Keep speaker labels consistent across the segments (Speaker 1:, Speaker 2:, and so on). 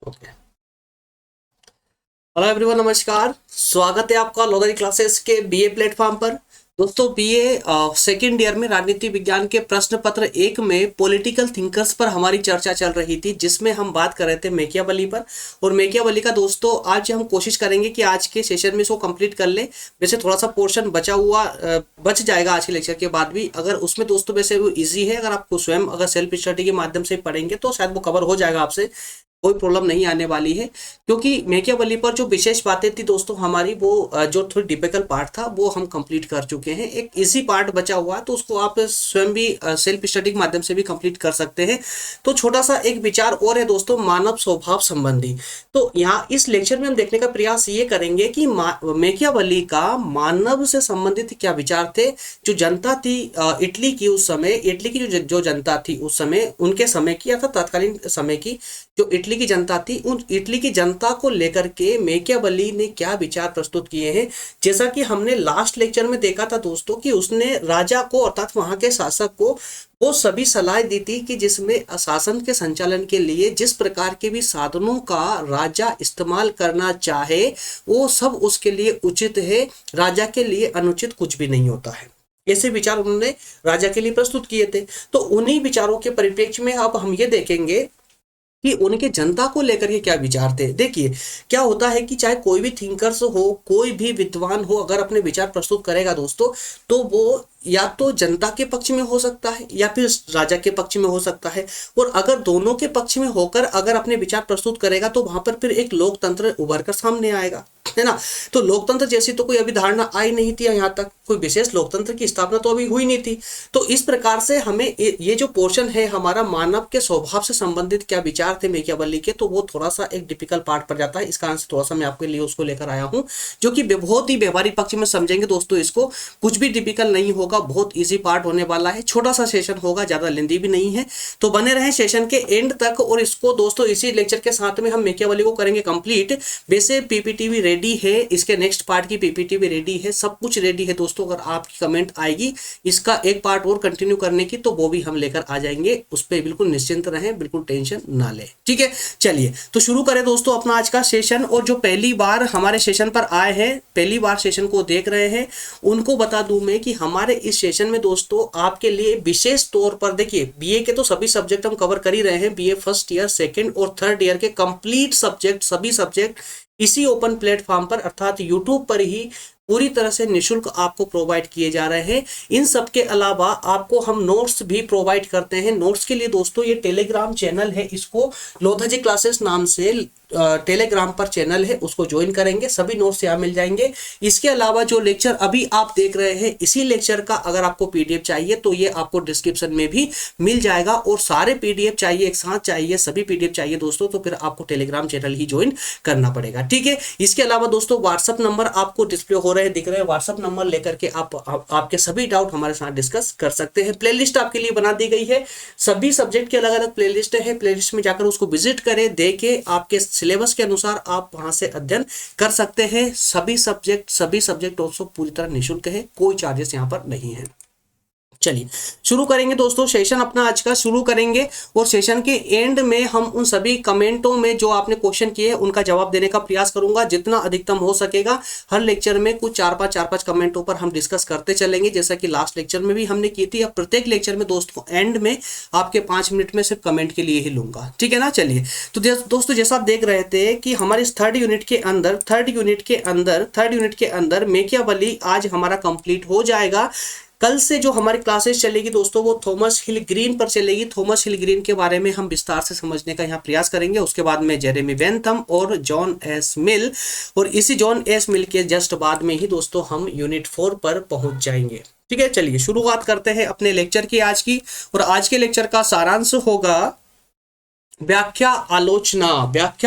Speaker 1: Okay. Hello everyone, नमस्कार। स्वागत है आपका लोधरी क्लासेस के बीए प्लेटफॉर्म पर। दोस्तों, बीए सेकेंड ईयर में राजनीति विज्ञान के प्रश्न पत्र एक में पॉलिटिकल थिंकर्स पर हमारी चर्चा चल रही थी, जिसमें हम बात कर रहे थे मैकियावेली पर। और मैकियावेली का दोस्तों आज हम कोशिश करेंगे कि आज के सेशन में इसको कंप्लीट कर ले। वैसे थोड़ा सा पोर्शन बचा हुआ बच जाएगा आज के लेक्चर के बाद भी। अगर उसमें दोस्तों वैसे वो इजी है, अगर आपको स्वयं अगर सेल्फ स्टडी के माध्यम से पढ़ेंगे तो शायद वो कवर हो जाएगा आपसे, कोई प्रॉब्लम नहीं आने वाली है। क्योंकि मैकियावेली पर जो विशेष बातें थी दोस्तों हमारी, वो जो थोड़ी डिफिकल्ट पार्ट था वो हम कंप्लीट कर चुके हैं। एक इजी पार्ट बचा हुआ है, तो उसको आप स्वयं भी सेल्फ स्टडी के माध्यम से भी कंप्लीट कर सकते हैं। तो छोटा सा एक विचार और है दोस्तों, मानव स्वभाव संबंधी। तो यहाँ इस लेक्चर में हम देखने का प्रयास ये करेंगे कि मैकियावेली का मानव से संबंधित क्या विचार थे। जो जनता थी इटली की, उस समय इटली की जो जनता थी उस समय, उनके समय की या तत्कालीन समय की जो इटली की जनता थी, उन इटली की जनता को लेकर के मैकियावेली ने क्या विचार प्रस्तुत किए हैं। जैसा कि हमने लास्ट लेक्चर में देखा था दोस्तों कि उसने राजा को अर्थात वहां के शासक को वो सभी सलाह दी थी कि जिसमें शासन के संचालन के लिए जिस प्रकार के भी साधनों का राजा इस्तेमाल करना चाहे वो सब उसके लिए उचित है। राजा के लिए अनुचित कुछ भी नहीं होता है। ऐसे विचार उन्होंने राजा के लिए प्रस्तुत किए थे। तो उन्हीं विचारों के परिप्रेक्ष्य में अब हम ये देखेंगे कि उनके जनता को लेकर के क्या विचार थे। देखिए, क्या होता है कि चाहे कोई भी थिंकर्स हो, कोई भी विद्वान हो, अगर अपने विचार प्रस्तुत करेगा दोस्तों, तो वो या तो जनता के पक्ष में हो सकता है या फिर राजा के पक्ष में हो सकता है। और अगर दोनों के पक्ष में होकर अगर अपने विचार प्रस्तुत करेगा तो वहां पर फिर एक लोकतंत्र उभर कर सामने आएगा, है ना। तो लोकतंत्र जैसी तो कोई अभी धारणा आई नहीं थी, यहाँ तक कोई विशेष लोकतंत्र की स्थापना तो अभी हुई नहीं थी। तो इस प्रकार से हमें ये जो पोर्शन है हमारा मानव के स्वभाव से संबंधित क्या विचार थे मैकियावेली के, तो वो थोड़ा सा एक डिफिकल्ट पार्ट पड़ जाता है। इस कारण से थोड़ा सा मैं आपके लिए उसको लेकर आया हूँ, जो कि बहुत ही व्यवहारिक पक्ष में समझेंगे दोस्तों। इसको कुछ भी डिफिकल्ट नहीं होगा, बहुत ईजी पार्ट होने वाला है। छोटा सा सेशन होगा, ज्यादा लेंदी भी नहीं है। तो बने रहे सेशन के एंड तक। और इसको दोस्तों इसी लेक्चर के साथ में हम मैकियावेली को करेंगे कंप्लीट। वैसे पीपीटी भी रेडी है, इसके नेक्स्ट पार्ट की पीपीटी भी रेडी है, सब कुछ रेडी है दोस्तों। अगर आपकी कमेंट आएगी इसका एक पार्ट और कंटिन्यू करने की, तो वो भी हम लेकर आ जाएंगे। उस पर बिल्कुल निश्चिंत रहें, बिल्कुल टेंशन ना लें, ठीक है। चलिए तो शुरू करें दोस्तों अपना आज का सेशन। और जो पहली बार हमारे सेशन पर आए हैं, पहली बार सेशन को देख रहे हैं, उनको बता दूं मैं कि हमारे इस सेशन में दोस्तों आपके लिए विशेष तौर पर, देखिए बीए के तो सभी सब्जेक्ट हम कवर कर ही रहे हैं। बीए फर्स्ट ईयर, सेकंड और थर्ड ईयर के कंप्लीट सब्जेक्ट, सभी सब्जेक्ट इसी ओपन प्लेटफॉर्म पर अर्थात यूट्यूब पर ही पूरी तरह से निशुल्क आपको प्रोवाइड किए जा रहे हैं। इन सब के अलावा आपको हम नोट्स भी प्रोवाइड करते हैं। नोट्स के लिए दोस्तों ये टेलीग्राम चैनल है, इसको लोधाजी क्लासेस नाम से टेलीग्राम पर चैनल है, उसको ज्वाइन करेंगे, सभी नोट्स यहाँ मिल जाएंगे। इसके अलावा जो लेक्चर अभी आप देख रहे हैं, इसी लेक्चर का अगर आपको पीडीएफ चाहिए तो ये आपको डिस्क्रिप्शन में भी मिल जाएगा। और सारे पीडीएफ चाहिए, एक साथ चाहिए, सभी पीडीएफ चाहिए दोस्तों, तो फिर आपको टेलीग्राम चैनल ही ज्वाइन करना पड़ेगा, ठीक है। इसके अलावा दोस्तों व्हाट्सअप नंबर आपको डिस्प्ले हो रहे हैं, दिख रहे हैं। व्हाट्सअप नंबर लेकर के आपके सभी डाउट हमारे साथ डिस्कस कर सकते हैं। प्लेलिस्ट आपके लिए बना दी गई है, सभी सब्जेक्ट की अलग अलग प्लेलिस्ट है। प्लेलिस्ट में जाकर उसको विजिट करें, देखें, आपके सिलेबस के अनुसार आप वहां से अध्ययन कर सकते हैं। सभी सब्जेक्ट दोस्तों पूरी तरह निःशुल्क है, कोई चार्जेस यहाँ पर नहीं है। चलिए शुरू करेंगे दोस्तों, सेशन अपना आज का शुरू करेंगे। और सेशन के एंड में हम उन सभी कमेंटों में जो आपने क्वेश्चन किए हैं उनका जवाब देने का प्रयास करूंगा जितना अधिकतम हो सकेगा। हर लेक्चर में कुछ चार पांच कमेंटों पर हम डिस्कस करते चलेंगे, जैसा कि लास्ट लेक्चर में भी हमने की थी। अब प्रत्येक लेक्चर में दोस्तों एंड में आपके 5 मिनट में सिर्फ कमेंट के लिए ही लूंगा, ठीक है ना। चलिए तो दोस्तों जैसा आप देख रहे थे कि हमारे इस थर्ड यूनिट के अंदर मैकियावेली आज हमारा कंप्लीट हो जाएगा। कल से जो हमारी क्लासेस चलेगी दोस्तों वो थॉमस हिल ग्रीन पर चलेगी। थॉमस हिल ग्रीन के बारे में हम विस्तार से समझने का यहाँ प्रयास करेंगे। उसके बाद में जेरेमी बेंथम और जॉन एस मिल, और इसी जॉन एस मिल के जस्ट बाद में ही दोस्तों हम यूनिट 4 पर पहुंच जाएंगे, ठीक है। चलिए शुरुआत करते हैं अपने लेक्चर की आज की। और आज के लेक्चर का सारांश होगा व्याख्या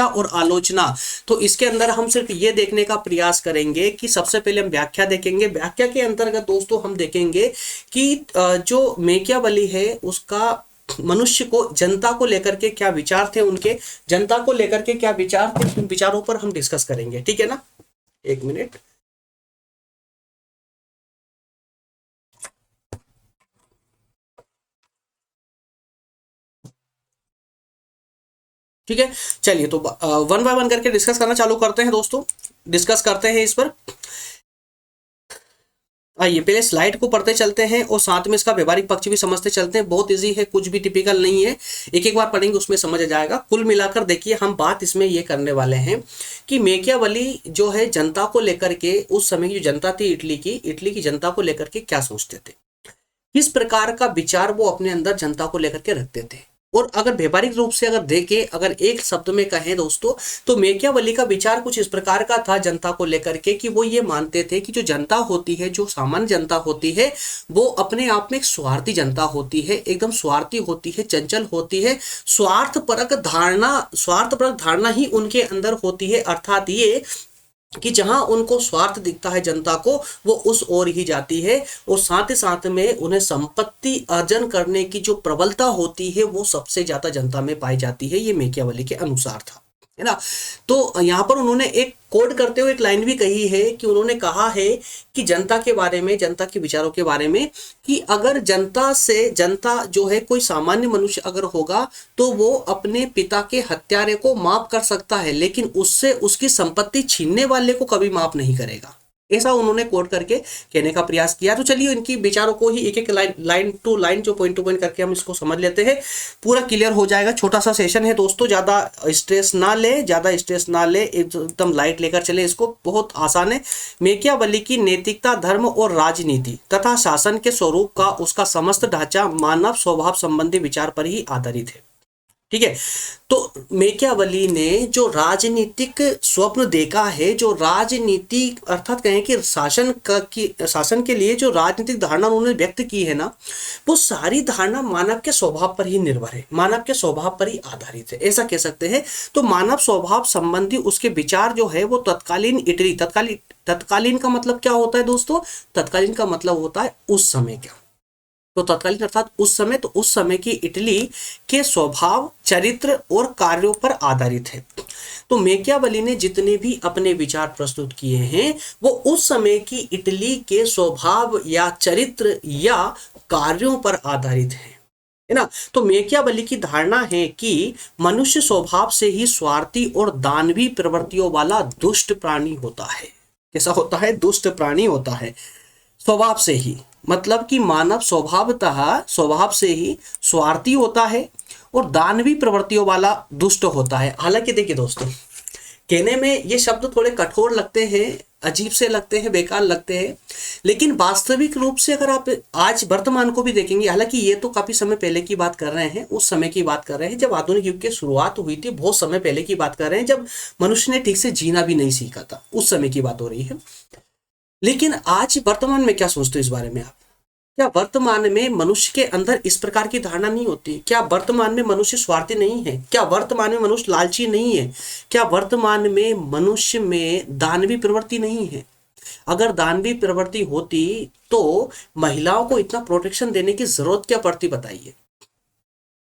Speaker 1: और आलोचना। तो इसके अंदर हम सिर्फ ये देखने का प्रयास करेंगे कि सबसे पहले हम व्याख्या देखेंगे। व्याख्या के अंतर्गत दोस्तों हम देखेंगे कि जो मैकियावेली है उसका मनुष्य को, जनता को लेकर के क्या विचार थे, उनके जनता को लेकर के क्या विचार थे, उन विचारों पर हम डिस्कस करेंगे, ठीक है ना। एक मिनट। ठीक है, चलिए तो वन बाय वन करके डिस्कस करना चालू करते हैं दोस्तों, डिस्कस करते हैं इस पर। आइए पहले स्लाइड को पढ़ते चलते हैं और साथ में इसका व्यवहारिक पक्ष भी समझते चलते हैं। बहुत इजी है, कुछ भी टिपिकल नहीं है, एक एक बार पढ़ेंगे उसमें समझ आ जाएगा। कुल मिलाकर देखिए हम बात इसमें ये करने वाले हैं कि मैकियावेली जो है जनता को लेकर के, उस समय की जो जनता थी इटली की जनता को लेकर के क्या सोचते थे, किस प्रकार का विचार वो अपने अंदर जनता को लेकर के रखते थे। और अगर व्यवहारिक रूप से अगर देखें, अगर एक शब्द में कहें दोस्तों, तो मैकियावेली का विचार कुछ इस प्रकार का था जनता को लेकर के कि वो ये मानते थे कि जो जनता होती है, जो सामान्य जनता होती है, वो अपने आप में एक स्वार्थी जनता होती है, एकदम स्वार्थी होती है, चंचल होती है, स्वार्थपरक धारणा ही उनके अंदर होती है। अर्थात ये कि जहां उनको स्वार्थ दिखता है जनता को, वो उस ओर ही जाती है। और साथ ही साथ में उन्हें संपत्ति अर्जन करने की जो प्रबलता होती है वो सबसे ज्यादा जनता में पाई जाती है। ये मैकियावेली के अनुसार था, है ना। तो यहाँ पर उन्होंने एक कोड करते हुए एक लाइन भी कही है कि उन्होंने कहा है कि जनता के बारे में, जनता के विचारों के बारे में, कि अगर जनता जो है कोई सामान्य मनुष्य अगर होगा तो वो अपने पिता के हत्यारे को माफ कर सकता है, लेकिन उससे उसकी संपत्ति छीनने वाले को कभी माफ नहीं करेगा। ऐसा उन्होंने कोट करके कहने का प्रयास किया। तो चलिए इनकी विचारों को ही एक एक लाइन टू लाइन जो पॉइंट टू पॉइंट करके हम इसको समझ लेते हैं, पूरा क्लियर हो जाएगा। छोटा सा सेशन है दोस्तों, ज़्यादा स्ट्रेस ना ले, एकदम लाइट लेकर चले इसको, बहुत आसान है। मैकियावेली की नैतिकता, धर्म और राजनीति तथा शासन के स्वरूप का उसका समस्त ढांचा मानव स्वभाव संबंधी विचार पर ही आधारित है। ठीक है, तो मैकियावेली ने जो राजनीतिक स्वप्न देखा है, जो राजनीति अर्थात कहें कि शासन के लिए जो राजनीतिक धारणा उन्होंने व्यक्त की है ना, वो सारी धारणा मानव के स्वभाव पर ही निर्भर है, मानव के स्वभाव पर ही आधारित है, ऐसा कह सकते हैं। तो मानव स्वभाव संबंधी उसके विचार जो है वो तत्कालीन इटली, तत्कालीन का मतलब क्या होता है दोस्तों, तत्कालीन का मतलब होता है उस समय का। तो तत्कालीन अर्थात उस समय, तो उस समय की इटली के स्वभाव, चरित्र और कार्यों पर आधारित है। तो मैकियावेली ने जितने भी अपने विचार प्रस्तुत किए हैं वो उस समय की इटली के स्वभाव या चरित्र या कार्यों पर आधारित है ना। तो मैकियावेली की धारणा है कि मनुष्य स्वभाव से ही स्वार्थी और दानवी प्रवृत्तियों वाला दुष्ट प्राणी होता है। कैसा होता है? दुष्ट प्राणी होता है स्वभाव से ही, मतलब कि मानव स्वभाव से ही स्वार्थी होता है और दानवी प्रवृत्तियों वाला दुष्ट होता है। हालांकि देखिए दोस्तों, कहने में ये शब्द थोड़े कठोर लगते हैं, अजीब से लगते हैं, बेकार लगते हैं, लेकिन वास्तविक रूप से अगर आप आज वर्तमान को भी देखेंगे, हालांकि ये तो काफी समय पहले की बात कर रहे हैं, उस समय की बात कर रहे हैं जब आधुनिक युग की शुरुआत हुई थी, बहुत समय पहले की बात कर रहे हैं जब मनुष्य ने ठीक से जीना भी नहीं सीखा था, उस समय की बात हो रही है। लेकिन आज वर्तमान में क्या सोचते हो इस बारे में आप? क्या वर्तमान में मनुष्य के अंदर इस प्रकार की धारणा नहीं होती? क्या वर्तमान में मनुष्य स्वार्थी नहीं है? क्या वर्तमान में मनुष्य लालची नहीं है? क्या वर्तमान में मनुष्य में दानवी प्रवृत्ति नहीं है? अगर दानवी प्रवृत्ति होती तो महिलाओं को इतना प्रोटेक्शन देने की जरूरत क्या पड़ती, बताइए,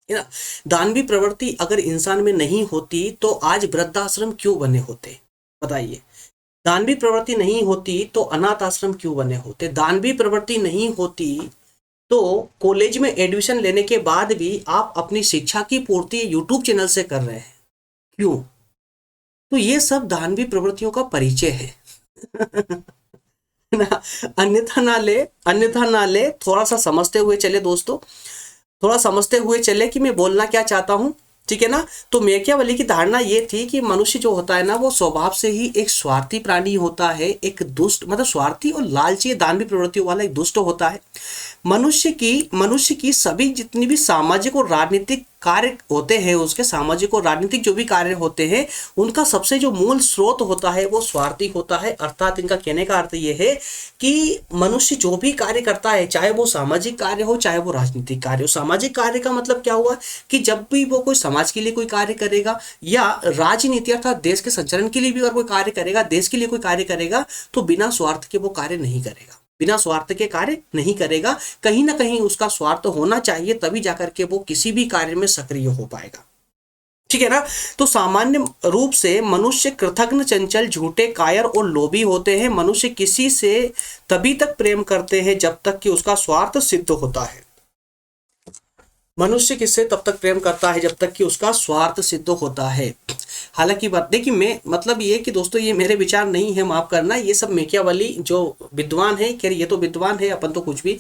Speaker 1: है ना। दानवी प्रवृत्ति अगर इंसान में नहीं होती तो आज वृद्धाश्रम क्यों बने होते, बताइए। दानवी प्रवृत्ति नहीं होती तो अनाथ आश्रम क्यों बने होते? दानवी प्रवृत्ति नहीं होती तो कॉलेज में एडमिशन लेने के बाद भी आप अपनी शिक्षा की पूर्ति यूट्यूब चैनल से कर रहे हैं, क्यों? तो ये सब दानवी प्रवृत्तियों का परिचय है ना। अन्यथा ना ले, थोड़ा सा समझते हुए चले दोस्तों, थोड़ा समझते हुए चले कि मैं बोलना क्या चाहता हूं, ठीक है ना। तो मैकियावेली की धारणा ये थी कि मनुष्य जो होता है ना, वो स्वभाव से ही एक स्वार्थी प्राणी होता है, एक दुष्ट, मतलब स्वार्थी और लालची दानवी प्रवृत्तियों वाला एक दुष्ट होता है। मनुष्य की सभी जितनी भी सामाजिक और राजनीतिक कार्य होते हैं, उसके सामाजिक और राजनीतिक जो भी कार्य होते हैं, उनका सबसे जो मूल स्रोत होता है वो स्वार्थी होता है। अर्थात इनका कहने का अर्थ ये है कि मनुष्य जो भी कार्य करता है, चाहे वो सामाजिक कार्य हो चाहे वो राजनीतिक कार्य हो। सामाजिक कार्य का मतलब क्या हुआ कि जब भी वो कोई समाज के लिए कोई कार्य करेगा या राजनीति अर्थात देश के संचालन के लिए भी अगर कोई कार्य करेगा, देश के लिए कोई कार्य करेगा, तो बिना स्वार्थ के वो कार्य नहीं करेगा, बिना स्वार्थ के कार्य नहीं करेगा। कहीं ना कहीं उसका स्वार्थ होना चाहिए, तभी जाकर के वो किसी भी कार्य में सक्रिय हो पाएगा, ठीक है ना। तो सामान्य रूप से मनुष्य कृतघ्न, चंचल, झूठे, कायर और लोभी होते हैं। मनुष्य किसी से तभी तक प्रेम करते हैं जब तक कि उसका स्वार्थ सिद्ध होता है। मनुष्य किससे तब तक प्रेम करता है जब तक कि उसका स्वार्थ सिद्ध होता है। हालांकि बात देखिए, मैं मतलब ये कि दोस्तों ये मेरे विचार नहीं है, माफ करना, ये सब मैकियावेली जो विद्वान है, खैर ये तो विद्वान है, अपन तो कुछ भी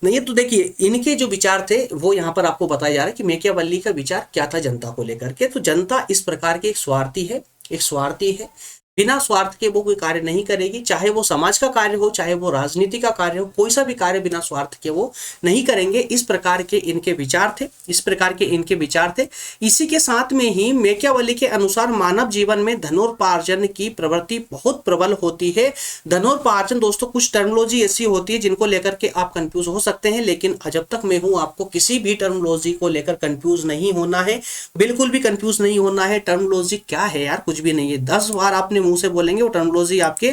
Speaker 1: नहीं है। तो देखिए इनके जो विचार थे वो यहाँ पर आपको बताया जा रहा है कि मैकियावेली का विचार क्या था जनता को लेकर के। तो जनता इस प्रकार की एक स्वार्थी है, एक स्वार्थी है, बिना स्वार्थ के वो कोई कार्य नहीं करेगी, चाहे वो समाज का कार्य हो, चाहे वो राजनीति का कार्य हो, कोई सा भी कार्य बिना स्वार्थ के वो नहीं करेंगे। इस प्रकार के इनके विचार थे, इस प्रकार के इनके विचार थे। इसी के साथ में ही मैकियावेली के अनुसार मानव जीवन में धनोपार्जन की प्रवृत्ति बहुत प्रबल होती है। धनोपार्जन दोस्तों कुछ टर्मिनोलॉजी ऐसी होती है जिनको लेकर के आप कंफ्यूज हो सकते हैं, लेकिन जब तक मैं हूं आपको किसी भी टर्मिनोलॉजी को लेकर कंफ्यूज नहीं होना है, बिल्कुल भी कंफ्यूज नहीं होना है। टर्मिनोलॉजी क्या है यार, कुछ भी नहीं है। 10 बार आपने मुंह से बोलेंगे वो टर्मिनोलॉजी आपके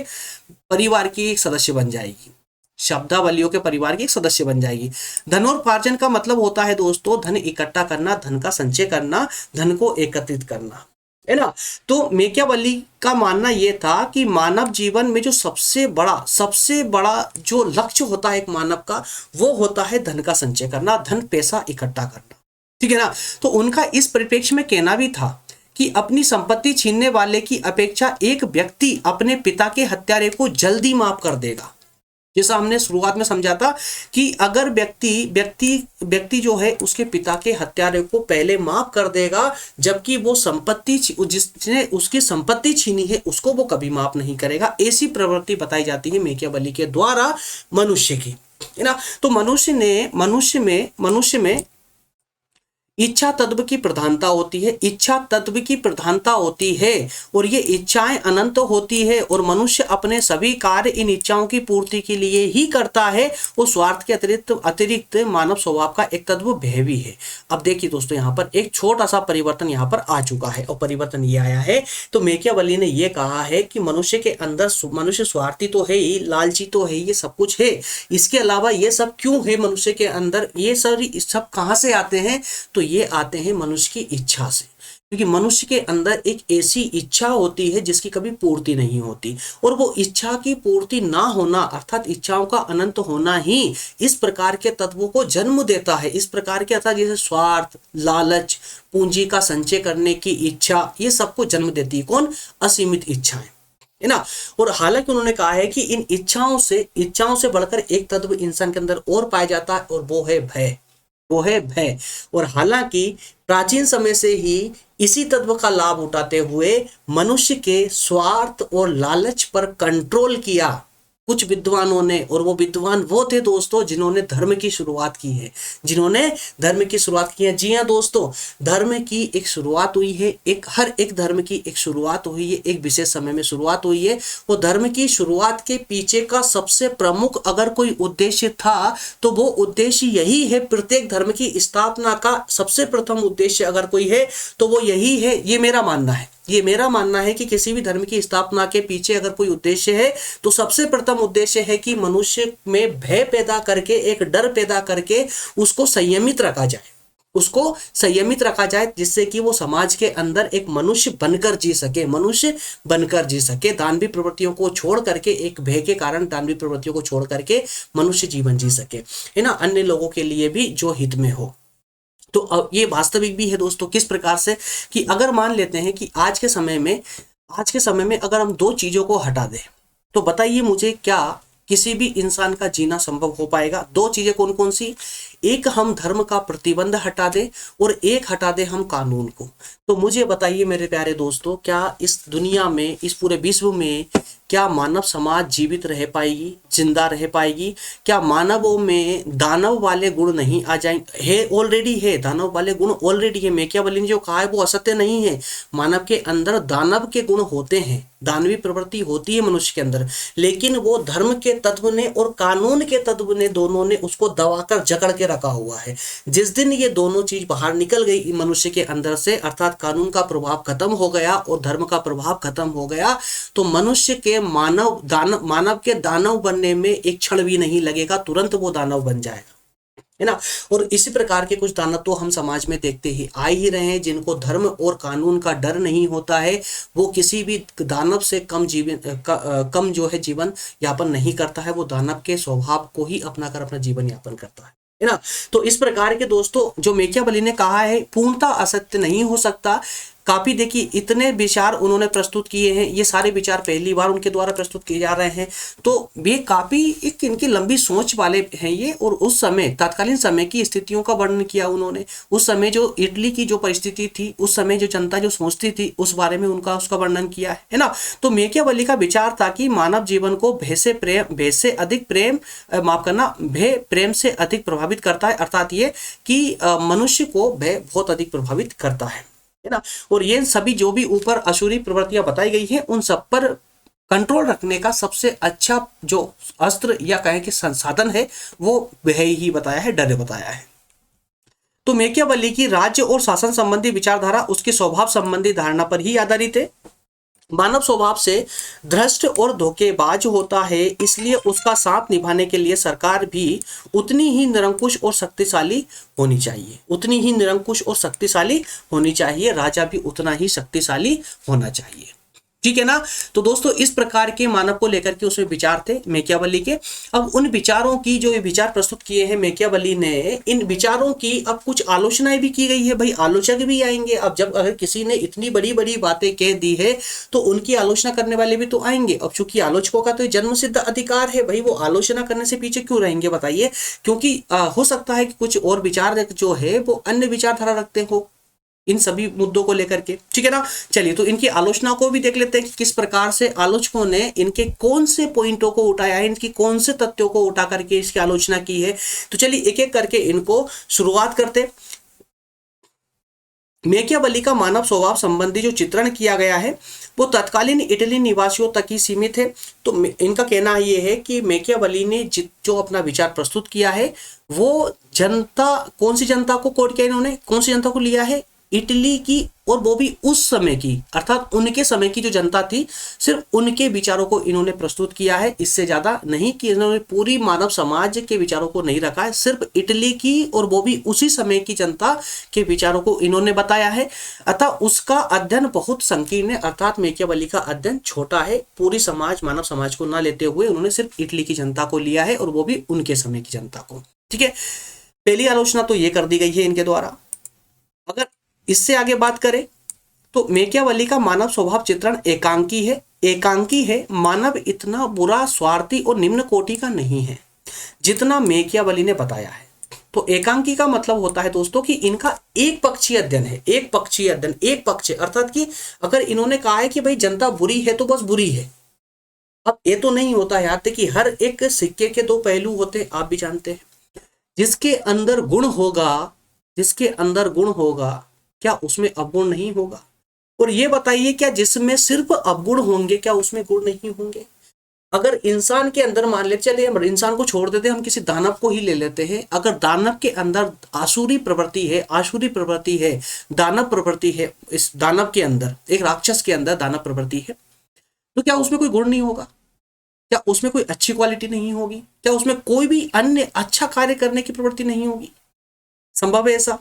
Speaker 1: परिवार की एक सदस्य बन जाएगी, शब्दावलियों के परिवार की एक सदस्य बन जाएगी। धनोपार्जन का मतलब होता है दोस्तों धन इकट्ठा करना, धन का संचय करना, धन को एकत्रित करना, है ना। तो मैकियावेली का मानना यह था कि मानव जीवन में जो सबसे बड़ा जो लक्ष्य होता है एक मानव का, वो होता है धन का संचय करना, धन पैसा इकट्ठा करना, ठीक है ना। तो उनका इस परिप्रेक्ष्य में कहना भी था कि अपनी संपत्ति छीनने वाले की अपेक्षा एक व्यक्ति अपने पिता के हत्यारे को जल्दी माफ कर देगा। जैसा हमने शुरुआत में समझा था कि अगर व्यक्ति जो है उसके पिता के हत्यारे को पहले माफ कर देगा, जबकि वो जिसने उसकी संपत्ति छीनी है उसको वो कभी माफ नहीं करेगा। ऐसी प्रवृत्ति बताई जाती है मैकियावेली के द्वारा मनुष्य की, है ना। तो मनुष्य में इच्छा तत्व की प्रधानता होती है, इच्छा तत्व की प्रधानता होती है, और ये इच्छाएं अनंत होती है, और मनुष्य अपने सभी कार्य इन इच्छाओं की पूर्ति के लिए ही करता है। वो स्वार्थ के अतिरिक्त मानव स्वभाव का एक तत्व भय भी है। अब देखिए दोस्तों यहाँ पर एक छोटा सा परिवर्तन यहाँ पर आ चुका है, और परिवर्तन ये आया है, तो मैकियावेली ने ये कहा है कि मनुष्य के अंदर, मनुष्य स्वार्थी तो है ही, लालची तो है, ये सब कुछ है, इसके अलावा ये सब क्यों है मनुष्य के अंदर, ये सब कहाँ से आते हैं, तो ये आते हैं मनुष्य की इच्छा से। क्योंकि मनुष्य के अंदर एक ऐसी इच्छा होती है जिसकी कभी पूर्ति नहीं होती, और वो इच्छा की पूर्ति ना होना अर्थात इच्छाओं का अनंत होना ही इस प्रकार के तत्वों को जन्म देता है। इस प्रकार के अर्थात जैसे स्वार्थ, लालच, पूंजी का संचय करने की इच्छा, ये सबको जन्म देती है कौन, असीमित इच्छाएं, है ना। और हालांकि उन्होंने कहा है कि इन इच्छाओं से बढ़कर एक तत्व इंसान के अंदर और पाया जाता है, और वो है भय, वो है भय। और हालांकि प्राचीन समय से ही इसी तत्व का लाभ उठाते हुए मनुष्य के स्वार्थ और लालच पर कंट्रोल किया कुछ विद्वानों ने, और वो विद्वान वो थे दोस्तों जिन्होंने धर्म की शुरुआत की है, जी हाँ दोस्तों, धर्म की एक शुरुआत हुई है, हर एक धर्म की एक शुरुआत हुई है, एक विशेष समय में शुरुआत हुई है। वो धर्म की शुरुआत के पीछे का सबसे प्रमुख अगर कोई उद्देश्य था तो वो उद्देश्य यही है, प्रत्येक धर्म की स्थापना का सबसे प्रथम उद्देश्य अगर कोई है तो वो यही है। ये मेरा मानना है कि किसी भी धर्म की स्थापना के पीछे अगर कोई उद्देश्य है तो सबसे प्रथम उद्देश्य है कि मनुष्य में भय पैदा करके, एक डर पैदा करके उसको संयमित रखा जाए, जिससे कि वो समाज के अंदर एक मनुष्य बनकर जी सके, दानवी प्रवृत्तियों को छोड़ करके, एक भय के कारण दानवी प्रवृत्तियों को छोड़ करके मनुष्य जीवन जी सके, है ना, अन्य लोगों के लिए भी जो हित में हो। तो अब ये वास्तविक भी है दोस्तों, किस प्रकार से कि अगर मान लेते हैं कि आज के समय में अगर हम 2 चीजों को हटा दें तो बताइए मुझे क्या किसी भी इंसान का जीना संभव हो पाएगा? 2 चीजें कौन कौन सी? एक हम धर्म का प्रतिबंध हटा दें और एक हटा दें हम कानून को। तो मुझे बताइए मेरे प्यारे दोस्तों, क्या इस दुनिया में, इस पूरे विश्व में क्या मानव समाज जीवित रह पाएगी, जिंदा रह पाएगी? क्या मानवों में दानव वाले गुण नहीं आ जाएंगे? ऑलरेडी है, दानव वाले गुण ऑलरेडी है। मैकियावेली ने जो कहा है वो असत्य नहीं है। मानव के अंदर दानव के गुण होते हैं, दानवी प्रवृत्ति होती है मनुष्य के अंदर, लेकिन वो धर्म के तत्व ने और कानून के तत्व ने, दोनों ने उसको दबाकर जकड़ के रखा हुआ है। जिस दिन ये दोनों चीज बाहर निकल गई मनुष्य के अंदर से, अर्थात कानून का प्रभाव खत्म हो गया और धर्म का प्रभाव खत्म हो गया, तो मनुष्य के मानव के दानव बनने में एक क्षण भी नहीं लगेगा, तुरंत वो दानव बन जाएगा, है ना। और इसी प्रकार के कुछ दानव तो हम समाज में देखते ही आ ही रहे हैं, जिनको धर्म और कानून का डर नहीं होता है। वो किसी भी दानव से कम जो है जीवन यापन नहीं करता है, वो दानव के स्वभाव को ही अपनाकर अपना जीवन यापन करता है। है ना। तो इस प्रकार के दोस्तों जो मैकियावेली ने कहा है पूर्णतः असत्य नहीं हो सकता। काफी देखिए इतने विचार उन्होंने प्रस्तुत किए हैं, ये सारे विचार पहली बार उनके द्वारा प्रस्तुत किए जा रहे हैं, तो ये काफी एक इनकी लंबी सोच वाले हैं ये। और उस समय तत्कालीन समय की स्थितियों का वर्णन किया उन्होंने, उस समय जो इटली की जो परिस्थिति थी, उस समय जो जनता जो सोचती थी उस बारे में उसका वर्णन किया है ना। तो मैकियावेली का विचार था कि मानव जीवन को भय से अधिक प्रेम, माफ करना, भय प्रेम से अधिक प्रभावित करता है, अर्थात ये कि मनुष्य को भय बहुत अधिक प्रभावित करता है ना। और ये सभी जो भी ऊपर असुरी प्रवृत्तियां बताई गई हैं उन सब पर कंट्रोल रखने का सबसे अच्छा जो अस्त्र या कहें कि संसाधन है वो भय ही बताया है, डर बताया है। तो मैकियावेली की राज्य और शासन संबंधी विचारधारा उसके स्वभाव संबंधी धारणा पर ही आधारित है। मानव स्वभाव से भ्रष्ट और धोखेबाज होता है, इसलिए उसका साथ निभाने के लिए सरकार भी उतनी ही निरंकुश और शक्तिशाली होनी चाहिए, उतनी ही निरंकुश और शक्तिशाली होनी चाहिए, राजा भी उतना ही शक्तिशाली होना चाहिए। ठीक है ना। तो दोस्तों इस प्रकार के मानव को लेकर के उसमें विचार थे मैकियावेली के। अब उन विचारों की जो ये विचार प्रस्तुत किए हैं मैकियावेली ने, इन विचारों की अब कुछ आलोचनाएं भी की गई है। भाई आलोचक भी आएंगे, अब जब अगर किसी ने इतनी बड़ी बड़ी बातें कह दी है तो उनकी आलोचना करने वाले भी तो आएंगे। अब चूंकि आलोचकों का तो जन्म सिद्ध अधिकार है, भाई वो आलोचना करने से पीछे क्यों रहेंगे बताइए। क्योंकि हो सकता है कि कुछ और विचार जो है वो अन्य विचारधारा रखते हो इन सभी मुद्दों को लेकर के। ठीक है ना। चलिए तो इनकी आलोचना को भी देख लेते हैं कि किस प्रकार से आलोचकों ने इनके कौन से पॉइंटों को उठाया है, इनकी कौन से तथ्यों को उठा करके इसकी आलोचना की है। तो चलिए एक एक करके इनको शुरुआत करते। मैकियावेली का मानव स्वभाव संबंधी जो चित्रण किया गया है वो तत्कालीन इटली निवासियों तक ही सीमित है। तो इनका कहना ये है कि मैकियावेली ने जो अपना विचार प्रस्तुत किया है वो जनता, कौन सी जनता को कोट किया इन्होंने, कौन सी जनता को लिया है, इटली की, और वो भी उस समय की, अर्थात उनके समय की जो जनता थी, सिर्फ उनके विचारों को इन्होंने प्रस्तुत किया है, इससे ज्यादा नहीं कि इन्होंने पूरी मानव समाज के विचारों को नहीं रखा है, सिर्फ इटली की और वो भी उसी समय की जनता के विचारों को इन्होंने बताया है। अतः उसका अध्ययन बहुत संकीर्ण है, अर्थात मैकियावेली का अध्ययन छोटा है, पूरी समाज मानव समाज को ना लेते हुए उन्होंने सिर्फ इटली की जनता को लिया है और वो भी उनके समय की जनता को। ठीक है, पहली आलोचना तो ये कर दी गई है इनके द्वारा। अगर इससे आगे बात करें तो मैकियावेली का मानव स्वभाव चित्रण एकांकी है। एकांकी है, मानव इतना बुरा, स्वार्थी और निम्न कोटि का नहीं है जितना मैकियावेली ने बताया है। तो एकांकी का मतलब होता है दोस्तों कि इनका एक पक्षीय अध्ययन है, एक पक्षीय अध्ययन, एक पक्ष, अर्थात कि अगर इन्होंने कहा है कि भाई जनता बुरी है तो बस बुरी है। अब ये तो नहीं होता है, याद है कि हर एक सिक्के के दो पहलू होते हैं, आप भी जानते हैं। जिसके अंदर गुण होगा, जिसके अंदर गुण होगा क्या उसमें अवगुण नहीं होगा? और ये बताइए क्या जिसमें सिर्फ अवगुण होंगे क्या उसमें गुण नहीं होंगे? अगर इंसान के अंदर, मान ले चलिए हम इंसान को छोड़ देते हैं, हम किसी दानव को ही ले लेते हैं, अगर दानव के अंदर आसुरी प्रवृत्ति है, आसुरी प्रवृत्ति है, दानव प्रवृत्ति है, इस दानव के अंदर, एक राक्षस के अंदर दानव प्रवृत्ति है, तो क्या उसमें कोई गुण नहीं होगा? क्या उसमें कोई अच्छी क्वालिटी नहीं होगी? क्या उसमें कोई भी अन्य अच्छा कार्य करने की प्रवृत्ति नहीं होगी? संभव है ऐसा?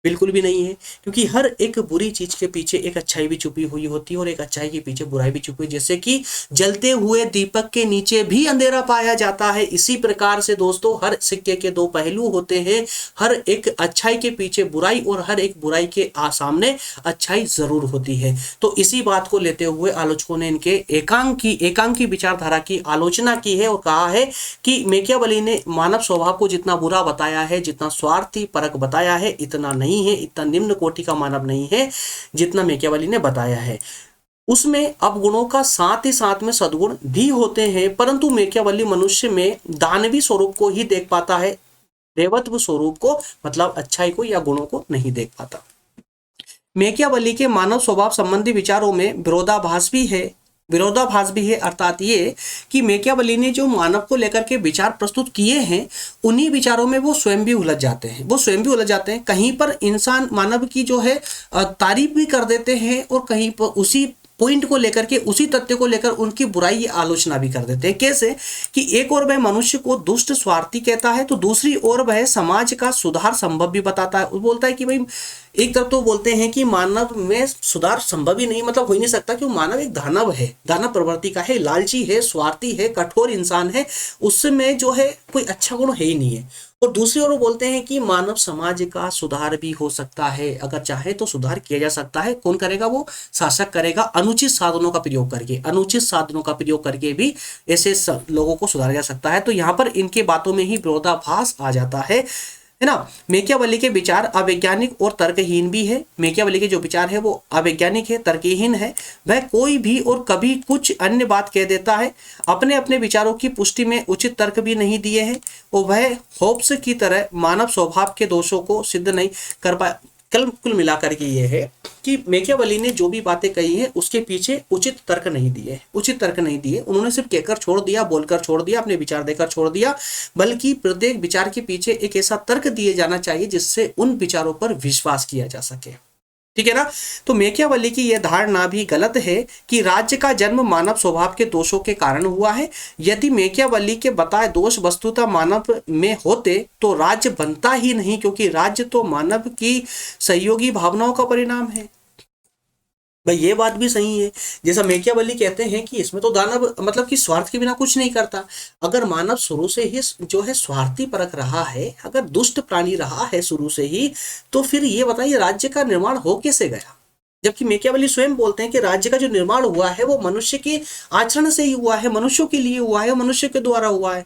Speaker 1: बिल्कुल भी नहीं है, क्योंकि हर एक बुरी चीज के पीछे एक अच्छाई भी छुपी हुई होती है और एक अच्छाई के पीछे बुराई भी छुपी हुई, जैसे कि जलते हुए दीपक के नीचे भी अंधेरा पाया जाता है। इसी प्रकार से दोस्तों हर सिक्के के दो पहलू होते हैं, हर एक अच्छाई के पीछे बुराई और हर एक बुराई के सामने अच्छाई जरूर होती है। तो इसी बात को लेते हुए आलोचकों ने इनके एकांकी विचारधारा की आलोचना की है और कहा है कि मैकियावेली ने मानव स्वभाव को जितना बुरा बताया है, जितना स्वार्थी परक बताया है, इतना नहीं है, इतना निम्न कोटि का मानव नहीं है जितना मैकियावेली ने बताया है। उसमें अवगुणों का साथ ही साथ में सद्गुण भी होते हैं, परंतु मैकियावेली मनुष्य में दानवी स्वरूप को ही देख पाता है, देवत्व स्वरूप को, मतलब अच्छाई को या गुणों को नहीं देख पाता। मैकियावेली के मानव स्वभाव संबंधी विचारों में विरोधाभास भी है, अर्थात ये कि मैकियावेली ने जो मानव को लेकर के विचार प्रस्तुत किए हैं उन्हीं विचारों में वो स्वयं भी उलझ जाते हैं, कहीं पर इंसान मानव की जो है तारीफ भी कर देते हैं और कहीं पर उसी पॉइंट को लेकर के, उसी तथ्य को लेकर उनकी बुराई या आलोचना भी कर देते हैं। कैसे कि एक और वह मनुष्य को दुष्ट स्वार्थी कहता है तो दूसरी ओर वह समाज का सुधार संभव भी बताता है। वो बोलता है कि भाई एक तरफ तो बोलते हैं कि मानव में सुधार संभव ही नहीं, मतलब हो ही नहीं सकता, कि मानव एक दानव है, दानव प्रवृत्ति का है, लालची है, स्वार्थी है, कठोर इंसान है, उसमें जो है कोई अच्छा गुण है ही नहीं है। और दूसरी ओर वो बोलते हैं कि मानव समाज का सुधार भी हो सकता है, अगर चाहे तो सुधार किया जा सकता है। कौन करेगा? वो शासक करेगा, अनुचित साधनों का प्रयोग करके, अनुचित साधनों का प्रयोग करके भी ऐसे लोगों को सुधारा जा सकता है। तो यहाँ पर इनके बातों में ही विरोधाभास आ जाता है ना। मेकियावेली के विचार अवैज्ञानिक और तर्कहीन भी है। मेकियावेली के जो विचार है वो अवैज्ञानिक है, तर्कहीन है। वह कोई भी और कभी कुछ अन्य बात कह देता है, अपने अपने विचारों की पुष्टि में उचित तर्क भी नहीं दिए हैं, और वह होब्स की तरह मानव स्वभाव के दोषों को सिद्ध नहीं कर पाया। कल कुल मिलाकर के ये है कि मेकियावेली ने जो भी बातें कही है उसके पीछे उचित तर्क नहीं दिए, उचित तर्क नहीं दिए। उन्होंने सिर्फ कहकर छोड़ दिया, बोलकर छोड़ दिया, अपने विचार देकर छोड़ दिया, बल्कि प्रत्येक विचार के पीछे एक ऐसा तर्क दिए जाना चाहिए जिससे उन विचारों पर विश्वास किया जा सके। ठीक है ना। तो मेकियावेली की यह धारणा भी गलत है कि राज्य का जन्म मानव स्वभाव के दोषों के कारण हुआ है। यदि मेकियावेली के बताए दोष वस्तुतः मानव में होते तो राज्य बनता ही नहीं, क्योंकि राज्य तो मानव की सहयोगी भावनाओं का परिणाम है। भाई ये बात भी सही है, जैसा मेकियावेली कहते हैं कि इसमें तो दानव मतलब कि स्वार्थ के बिना कुछ नहीं करता। अगर मानव शुरू से ही जो है स्वार्थी परक रहा है, अगर दुष्ट प्राणी रहा है शुरू से ही, तो फिर ये बताइए राज्य का निर्माण हो कैसे गया? जबकि मेकियावेली स्वयं बोलते हैं कि राज्य का जो निर्माण हुआ है वो मनुष्य के आचरण से ही हुआ है, मनुष्यों के लिए हुआ है, मनुष्य के द्वारा हुआ है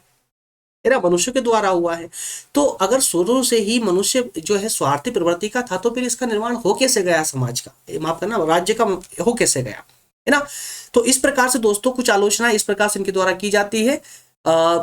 Speaker 1: ना, मनुष्य के द्वारा हुआ है। तो अगर शुरू से ही मनुष्य जो है स्वार्थी प्रवृत्ति का था, तो फिर इसका निर्माण हो कैसे गया समाज का, माफ करना, राज्य का हो कैसे गया, है ना। तो इस प्रकार से दोस्तों कुछ आलोचना इस प्रकार से इनके द्वारा की जाती है।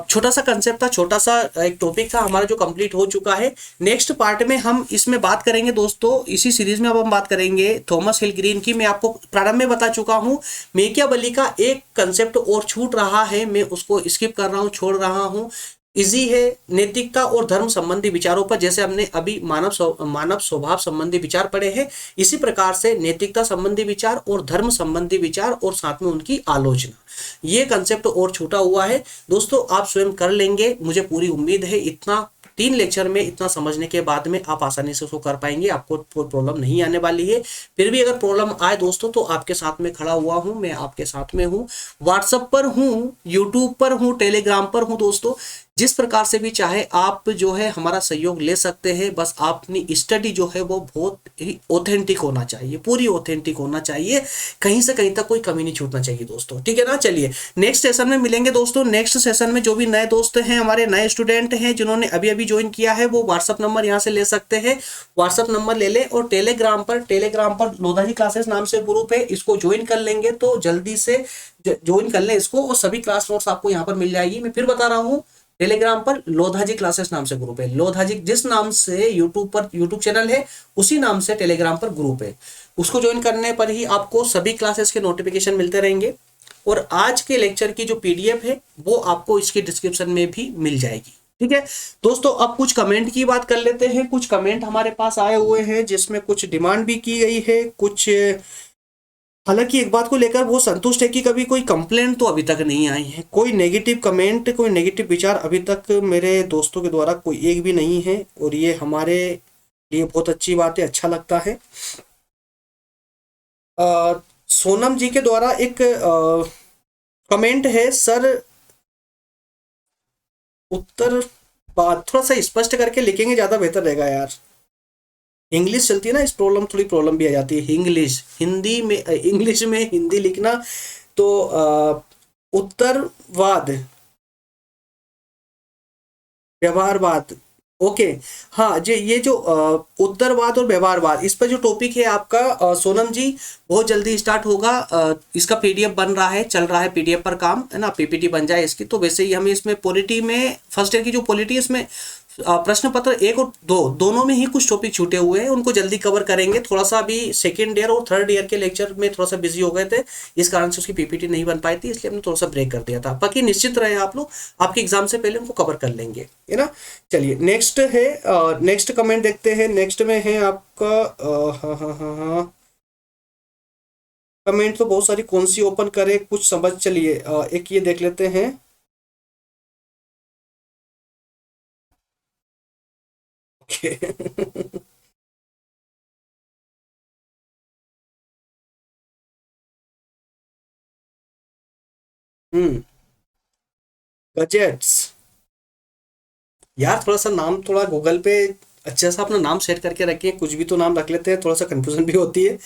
Speaker 1: छोटा सा कंसेप्ट था, छोटा सा एक टॉपिक था हमारा जो कंप्लीट हो चुका है। नेक्स्ट पार्ट में हम इसमें बात करेंगे दोस्तों, इसी सीरीज में अब हम बात करेंगे थॉमस हिल ग्रीन की। मैं आपको प्रारंभ में बता चुका हूं, मेकियावेली का एक कंसेप्ट और छूट रहा है, मैं उसको स्किप कर रहा हूं, छोड़ रहा हूं। इजी है, नैतिकता और धर्म संबंधी विचारों पर, जैसे हमने अभी मानव स्वभाव संबंधी विचार पढ़े हैं, इसी प्रकार से नैतिकता संबंधी विचार और धर्म संबंधी विचार और साथ में उनकी आलोचना, ये कंसेप्ट और छूटा हुआ है दोस्तों। आप स्वयं कर लेंगे, मुझे पूरी उम्मीद है। इतना 3 लेक्चर में इतना समझने के बाद में आप आसानी से उसको कर पाएंगे, आपको कोई प्रॉब्लम नहीं आने वाली है। फिर भी अगर प्रॉब्लम आए दोस्तों तो आपके साथ में खड़ा हुआ हूं, मैं आपके साथ में हूं, व्हाट्सएप पर हूं, यूट्यूब पर हूं, टेलीग्राम पर हूं दोस्तों। जिस प्रकार से भी चाहे आप जो है हमारा सहयोग ले सकते हैं, बस अपनी स्टडी जो है वो बहुत ही ऑथेंटिक होना चाहिए, पूरी ऑथेंटिक होना चाहिए, कहीं से कहीं तक कोई कमी नहीं छूटना चाहिए दोस्तों। ठीक है ना। चलिए नेक्स्ट सेशन में मिलेंगे दोस्तों। नेक्स्ट सेशन में जो भी नए दोस्त हैं, हमारे नए स्टूडेंट हैं जिन्होंने अभी अभी ज्वाइन किया है, वो व्हाट्सअप नंबर यहाँ से ले सकते हैं, व्हाट्सअप नंबर ले ले, और टेलीग्राम पर लोधाजी क्लासेस नाम से ग्रुप है, इसको ज्वाइन कर लेंगे तो जल्दी से ज्वाइन कर लें इसको, और सभी क्लास नोट्स आपको यहाँ पर मिल जाएगी। मैं फिर बता रहा हूँ, टेलीग्राम पर लोधाजी क्लासेस नाम से ग्रुप है, लोधाजी जिस नाम से यूट्यूब चैनल है उसी नाम से टेलीग्राम पर ग्रुप है, उसको ज्वाइन करने पर ही आपको सभी क्लासेस के नोटिफिकेशन मिलते रहेंगे। और आज के लेक्चर की जो पीडीएफ है वो आपको इसके डिस्क्रिप्शन में भी मिल जाएगी। ठीक है दोस्तों, अब कुछ कमेंट की बात कर लेते हैं। कुछ कमेंट हमारे पास आए हुए हैं जिसमें कुछ डिमांड भी की गई है, कुछ हालांकि एक बात को लेकर वो संतुष्ट है कि कभी कोई कंप्लेंट तो अभी तक नहीं आई है, कोई नेगेटिव कमेंट, कोई नेगेटिव विचार अभी तक मेरे दोस्तों के द्वारा कोई एक भी नहीं है, और ये हमारे लिए बहुत अच्छी बात है, अच्छा लगता है। सोनम जी के द्वारा एक कमेंट है, सर उत्तर बात थोड़ा सा स्पष्ट करके लिखेंगे ज्यादा बेहतर रहेगा यार। इंग्लिश चलती है ना, इस थोड़ी प्रॉब्लम भी आ जाती है। इंग्लिश हिंदी में, इंग्लिश में हिंदी लिखना, तो उत्तरवाद, व्यवहारवाद, ओके। हाँ जी, ये जो उत्तरवाद और व्यवहारवाद, इस पर जो टॉपिक है आपका सोनम जी, बहुत जल्दी स्टार्ट होगा। इसका पीडीएफ बन रहा है, चल रहा है पीडीएफ पर काम, है ना, पीपीटी बन जाए इसकी। तो वैसे ही हमें इसमें पॉलिटी में, फर्स्ट ईयर की जो पॉलिटी है इसमें प्रश्न पत्र 1 और 2 दोनों में ही कुछ टॉपिक छूटे हुए हैं, उनको जल्दी कवर करेंगे। थोड़ा सा अभी सेकेंड ईयर और थर्ड ईयर के लेक्चर में थोड़ा सा बिजी हो गए थे, इस कारण से उसकी पीपीटी नहीं बन पाई थी, इसलिए हमने थोड़ा सा ब्रेक कर दिया था। बाकी निश्चित रहे आप लोग, आपके एग्जाम से पहले उनको कवर कर लेंगे, है ना। चलिए नेक्स्ट है, नेक्स्ट कमेंट देखते हैं। नेक्स्ट में है आपका हाँ हाँ हाँ हाँ, कमेंट तो बहुत सारी, कौन सी ओपन करें कुछ समझ, चलिए एक ये देख लेते हैं। ओके हम्म, बजट्स, यार थोड़ा सा नाम थोड़ा गूगल पे अच्छा सा अपना नाम सेट करके रखें, कुछ भी तो नाम रख लेते हैं, थोड़ा सा कंफ्यूजन भी होती है।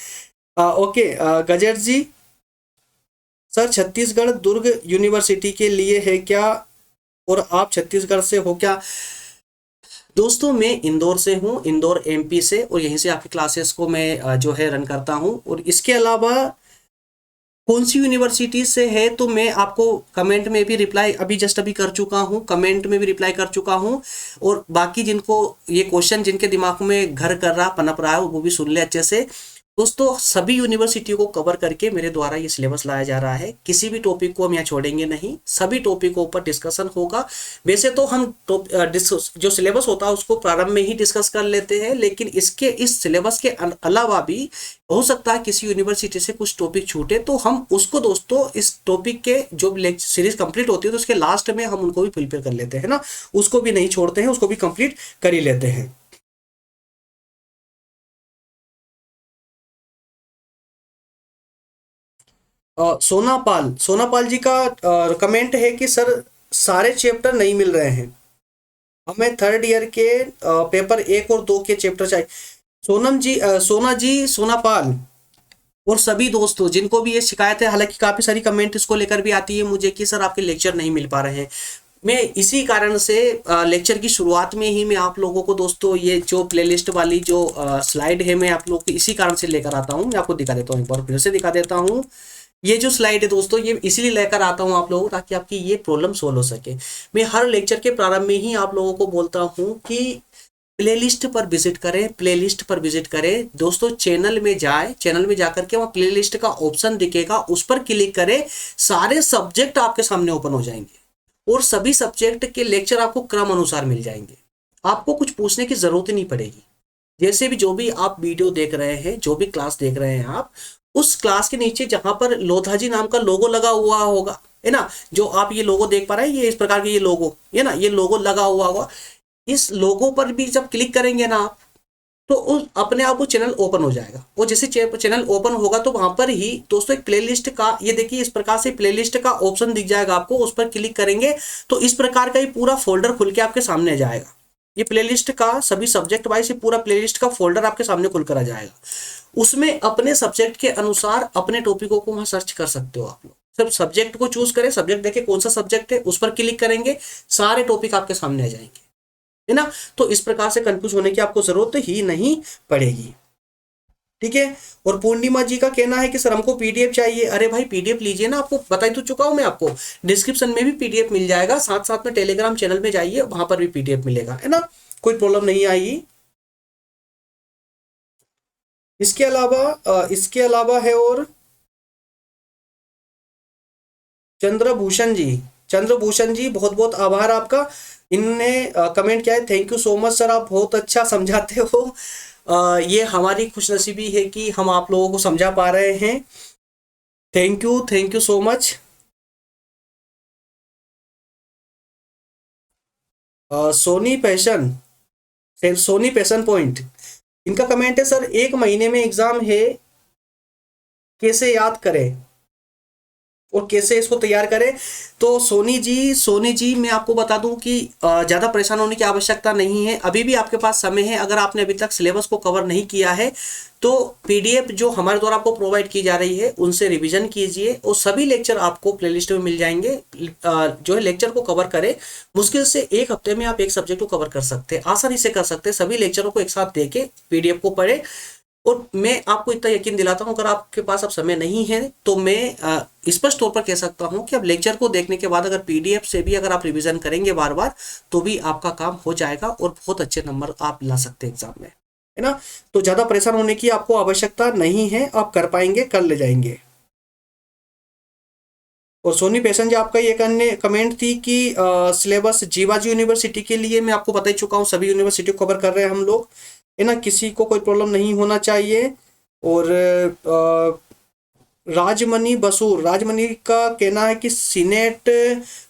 Speaker 1: ओके, गजेट जी। सर छत्तीसगढ़ दुर्ग यूनिवर्सिटी के लिए है क्या, और आप छत्तीसगढ़ से हो क्या? दोस्तों मैं इंदौर से हूँ, इंदौर एमपी से, और यहीं से आपकी क्लासेस को मैं जो है रन करता हूँ। और इसके अलावा कौन सी यूनिवर्सिटी से है तो मैं आपको कमेंट में भी रिप्लाई अभी जस्ट अभी कर चुका हूँ, कमेंट में भी रिप्लाई कर चुका हूँ। और बाकी जिनको ये क्वेश्चन जिनके दिमाग में घर कर रहा पनप रहा है वो भी सुन ले अच्छे से। दोस्तों सभी यूनिवर्सिटियों को कवर करके मेरे द्वारा ये सिलेबस लाया जा रहा है, किसी भी टॉपिक को हम यहाँ छोड़ेंगे नहीं, सभी टॉपिकों पर डिस्कशन होगा। वैसे तो हम जो सिलेबस होता है उसको प्रारंभ में ही डिस्कस कर लेते हैं, लेकिन इसके इस सिलेबस के अलावा भी हो सकता है किसी यूनिवर्सिटी से कुछ टॉपिक छूटे, तो हम उसको दोस्तों इस टॉपिक के जो सीरीज कंप्लीट होती है तो उसके लास्ट में हम उनको भी फिलफिल कर लेते हैं ना, उसको भी नहीं छोड़ते हैं, उसको भी कंप्लीट कर ही लेते हैं। सोनापाल जी का कमेंट है कि सर सारे चैप्टर नहीं मिल रहे हैं, हमें थर्ड ईयर के पेपर 1 और 2 के चैप्टर चाहिए। सोनम जी, सोनापाल और सभी दोस्तों जिनको भी ये शिकायत है, हालांकि काफ़ी सारी कमेंट इसको लेकर भी आती है मुझे कि सर आपके लेक्चर नहीं मिल पा रहे हैं, मैं इसी कारण से लेक्चर की शुरुआत में ही मैं आप लोगों को दोस्तों ये जो प्लेलिस्ट वाली जो स्लाइड है मैं आप लोगों को इसी कारण से लेकर आता हूँ। मैं आपको दिखा देता हूँ, एक बार फिर से दिखा देता हूँ। ये जो स्लाइड है दोस्तों ये इसीलिए लेकर आता हूँ आप लोगों को ताकि आपकी ये प्रॉब्लम सोल्व हो सके। मैं हर लेक्चर के प्रारंभ में ही आप लोगों को बोलता हूँ कि प्लेलिस्ट पर विजिट करें, प्लेलिस्ट पर विजिट करें दोस्तों, चैनल में जाए, चैनल में जाकर के वहाँ प्लेलिस्ट का ऑप्शन दिखेगा, उस पर क्लिक करें, सारे सब्जेक्ट आपके सामने ओपन हो जाएंगे और सभी सब्जेक्ट के लेक्चर आपको क्रम अनुसार मिल जाएंगे, आपको कुछ पूछने की जरूरत ही नहीं पड़ेगी। जैसे भी जो भी आप वीडियो देख रहे हैं, जो भी क्लास देख रहे हैं आप, उस क्लास के नीचे जहां पर लोधा जी नाम का लोगो लगा हुआ होगा, है ना, जो आप ये लोगो देख पा रहे हैं, ये इस प्रकार के ये लोगो, है ना, ये लोगो लगा हुआ होगा, इस लोगो पर भी जब क्लिक करेंगे ना आप, तो उस अपने आप वो चैनल ओपन हो जाएगा। और जैसे चैनल ओपन होगा तो वहां पर ही दोस्तों एक प्लेलिस्ट का, ये देखिए इस प्रकार से प्लेलिस्ट का ऑप्शन दिख जाएगा आपको, उस पर क्लिक करेंगे तो इस प्रकार का ही पूरा फोल्डर खुल के आपके सामने आ जाएगा। ये प्लेलिस्ट का सभी सब्जेक्ट वाइज पूरा प्लेलिस्ट का फोल्डर आपके सामने खुलकर आ जाएगा, उसमें अपने सब्जेक्ट के अनुसार अपने टॉपिकों को वहां सर्च कर सकते हो आप लोग। सिर्फ सब्जेक्ट को चूज करें, सब्जेक्ट देखें कौन सा सब्जेक्ट है, उस पर क्लिक करेंगे, सारे टॉपिक आपके सामने आ जाएंगे, है ना। तो इस प्रकार से कंफ्यूज होने की आपको जरूरत ही नहीं पड़ेगी, ठीक है। और पूर्णिमा जी का कहना है कि सर हमको पीडीएफ चाहिए। अरे भाई पीडीएफ लीजिए ना, आपको बता ही तो चुका हूं मैं आपको, डिस्क्रिप्शन में भी पीडीएफ मिल जाएगा, साथ साथ में टेलीग्राम चैनल में जाइए, वहां पर भी पीडीएफ मिलेगा, है ना, कोई प्रॉब्लम नहीं आएगी। इसके अलावा है और चंद्रभूषण जी, चंद्रभूषण जी बहुत बहुत आभार आपका, इनने कमेंट किया है, thank you so much sir, आप बहुत अच्छा समझाते हो। ये हमारी खुशनसीबी है कि हम आप लोगों को समझा पा रहे हैं, thank you so much. Soni passion, Soni passion point, इनका कमेंट है सर 1 महीने में एग्जाम है, कैसे याद करें और कैसे इसको तैयार करें। तो सोनी जी मैं आपको बता दूं कि ज़्यादा परेशान होने की आवश्यकता नहीं है, अभी भी आपके पास समय है। अगर आपने अभी तक सिलेबस को कवर नहीं किया है तो पीडीएफ जो हमारे द्वारा आपको प्रोवाइड की जा रही है उनसे रिवीजन कीजिए, और सभी लेक्चर आपको प्लेलिस्ट में मिल जाएंगे। जो है लेक्चर को कवर करें, मुश्किल से 1 हफ्ते में आप एक सब्जेक्ट को कवर कर सकते हैं, आसानी से कर सकते हैं। सभी लेक्चरों को एक साथ देके पीडीएफ को पढ़े, और मैं आपको इतना यकीन दिलाता हूं, अगर आपके पास अब समय नहीं है तो मैं स्पष्ट तौर पर कह सकता हूं कि अब लेक्चर को देखने के बाद अगर पीडीएफ से भी अगर आप रिवीजन करेंगे बार बार तो भी आपका काम हो जाएगा और बहुत अच्छे नंबर आप ला सकते हैं एग्जाम में, है ना। तो ज्यादा परेशान होने की आपको आवश्यकता नहीं है, आप कर पाएंगे, कर ले जाएंगे। और सोनी पेशन जी आपका एक अन्य कमेंट थी कि सिलेबस जीवाजी यूनिवर्सिटी के लिए मैं आपको बता ही चुका हूँ, सभी यूनिवर्सिटी को कवर कर रहे हैं हम लोग, है ना, किसी को कोई प्रॉब्लम नहीं होना चाहिए। और राजमणि का कहना है कि सीनेट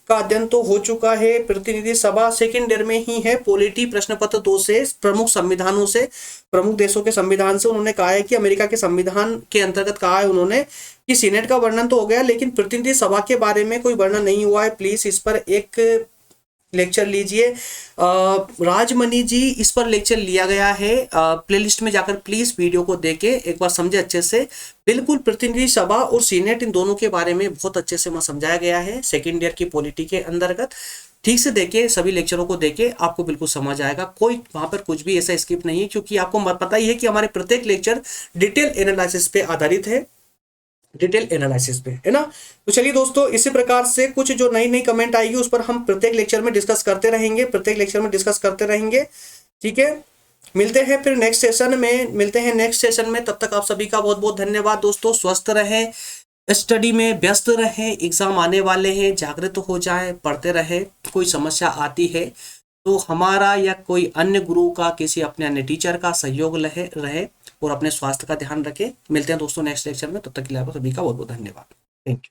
Speaker 1: का अध्ययन तो हो चुका है, प्रतिनिधि सभा सेकेंड ईयर में ही है, पॉलिटी प्रश्न पत्र 2 से प्रमुख संविधानों से, प्रमुख देशों के संविधान से उन्होंने कहा है कि अमेरिका के संविधान के अंतर्गत कहा है उन्होंने कि सीनेट का वर्णन तो हो गया लेकिन प्रतिनिधि सभा के बारे में कोई वर्णन नहीं हुआ है। प्लीज इस पर एक लेक्चर लीजिए। राजमणि जी, इस पर लेक्चर लिया गया है, प्लेलिस्ट में जाकर प्लीज वीडियो को देखें, एक बार समझे अच्छे से। बिल्कुल प्रतिनिधि सभा और सीनेट इन दोनों के बारे में बहुत अच्छे से वहां समझाया गया है सेकेंड ईयर की पॉलिटी के अंतर्गत। ठीक से देखिए, सभी लेक्चरों को देखिए, आपको बिल्कुल समझ आएगा, कोई वहां पर कुछ भी ऐसा स्किप नहीं है, क्योंकि आपको पता ही है कि हमारे प्रत्येक लेक्चर डिटेल एनालिसिस पे आधारित है, डिटेल एनालिसिस पे, है ना। तो चलिए दोस्तों, इसी प्रकार से कुछ जो नई नई कमेंट आएगी उस पर हम प्रत्येक लेक्चर में डिस्कस करते रहेंगे, प्रत्येक लेक्चर में डिस्कस करते रहेंगे। ठीक है, मिलते हैं फिर नेक्स्ट सेशन में, मिलते हैं नेक्स्ट सेशन में। तब तक आप सभी का बहुत बहुत धन्यवाद दोस्तों। स्वस्थ रहें, स्टडी में व्यस्त रहें, एग्जाम आने वाले हैं, जागृत हो जाएं, पढ़ते रहें। कोई समस्या आती है तो हमारा या कोई अन्य गुरु का, किसी अपने अन्य टीचर का सहयोग रहे और अपने स्वास्थ्य का ध्यान रखें। मिलते हैं दोस्तों नेक्स्ट लेक्चर में, तब तक के लिए आप सभी का बहुत बहुत धन्यवाद। Thank you.